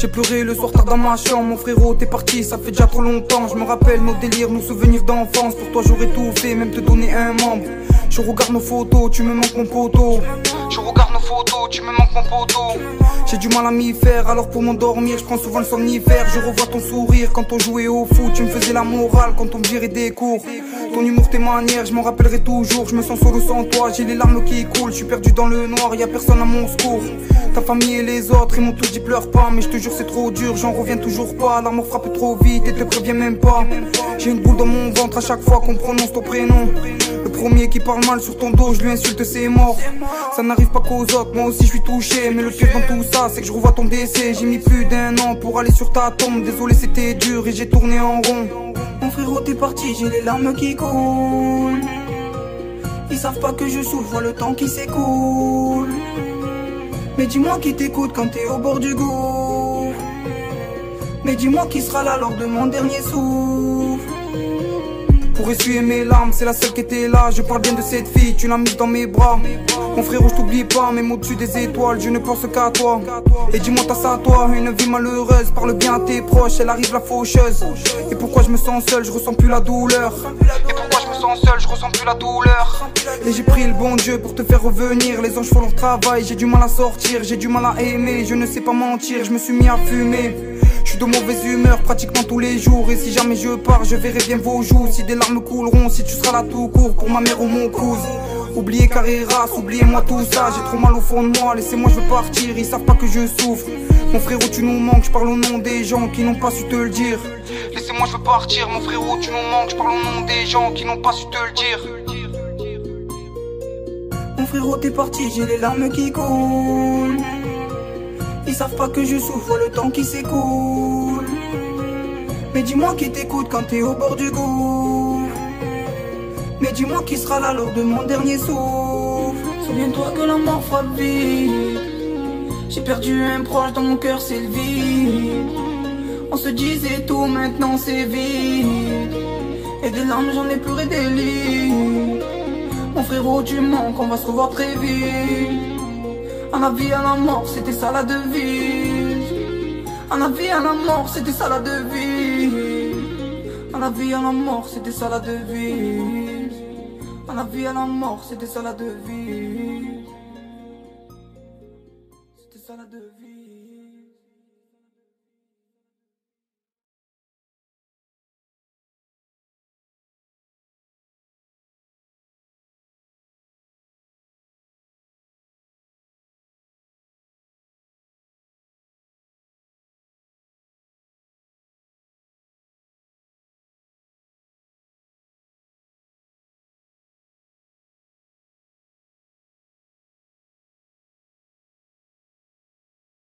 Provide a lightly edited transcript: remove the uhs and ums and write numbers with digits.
J'ai pleuré le soir tard dans ma chambre. Mon frérot t'es parti, ça fait déjà trop longtemps. Je me rappelle nos délires, nos souvenirs d'enfance. Pour toi j'aurais tout fait, même te donner un membre. Je regarde nos photos, tu me manques mon poteau. Je regarde nos photos, tu me manques mon poteau. J'ai du mal à m'y faire, alors pour m'endormir je prends souvent le somnifère. Je revois ton sourire quand on jouait au foot. Tu me faisais la morale quand on me virait des cours. Ton humour, tes manières, je m'en rappellerai toujours. Je me sens solo sans toi, j'ai les larmes qui coulent. Je suis perdu dans le noir, y'a personne à mon secours. Ta famille et les autres, ils m'ont tous dit pleure pas. Mais je te jure c'est trop dur, j'en reviens toujours pas. L'amour frappe trop vite et te préviens même pas. J'ai une boule dans mon ventre à chaque fois qu'on prononce ton prénom. Le premier qui parle mal sur ton dos, je lui insulte, c'est mort. Ça n'arrive pas qu'aux autres, moi aussi je suis touché. Mais le pire dans tout ça, c'est que je revois ton décès. J'ai mis plus d'1 an pour aller sur ta tombe. Désolé c'était dur et j'ai tourné en rond. Mon frérot t'es parti, j'ai les larmes qui coulent. Ils savent pas que je souffre, vois le temps qui s'écoule. Mais dis-moi qui t'écoute quand t'es au bord du gouffre. Mais dis-moi qui sera là lors de mon dernier souffle. Pour essuyer mes larmes, c'est la seule qui était là. Je parle bien de cette fille, tu l'as mise dans mes bras. Mon frérot je t'oublie pas, même au-dessus des étoiles, je ne pense qu'à toi. Et dis-moi t'as ça à toi, une vie malheureuse. Parle bien à tes proches, elle arrive la faucheuse. Et pourquoi je me sens seul, je ressens plus la douleur. Et pourquoi je me sens seul, je ressens plus la douleur. Et j'ai pris le bon Dieu pour te faire revenir. Les anges font leur travail, j'ai du mal à sortir. J'ai du mal à aimer, je ne sais pas mentir. Je me suis mis à fumer. Je suis de mauvaise humeur pratiquement tous les jours. Et si jamais je pars, je verrai bien vos joues. Si des larmes couleront, si tu seras là tout court pour ma mère ou mon cousin. Oubliez Carreras, oubliez-moi tout ça. J'ai trop mal au fond de moi, laissez-moi je veux partir. Ils savent pas que je souffre. Mon frérot tu nous manques, je parle au nom des gens qui n'ont pas su te le dire. Laissez-moi je veux partir, mon frérot tu nous manques, je parle au nom des gens qui n'ont pas su te le dire. Mon frérot t'es parti, j'ai les larmes qui coulent. Ils savent pas que je souffre, vois le temps qui s'écoule. Mais dis-moi qui t'écoute quand t'es au bord du gouffre. Mais dis-moi qui sera là lors de mon dernier souffle. Souviens-toi que la mort frappe vite. J'ai perdu un proche dans mon cœur, c'est le vide. On se disait tout, maintenant c'est vide. Et des larmes j'en ai pleuré des lits. Mon frérot tu manques, on va se revoir très vite. À la vie, à la mort, c'était ça la devise. À la vie, à la mort, c'était ça la devise. À la vie, à la mort, c'était ça la devise. À la vie, à la mort, c'était ça la devise. C'était ça la devise.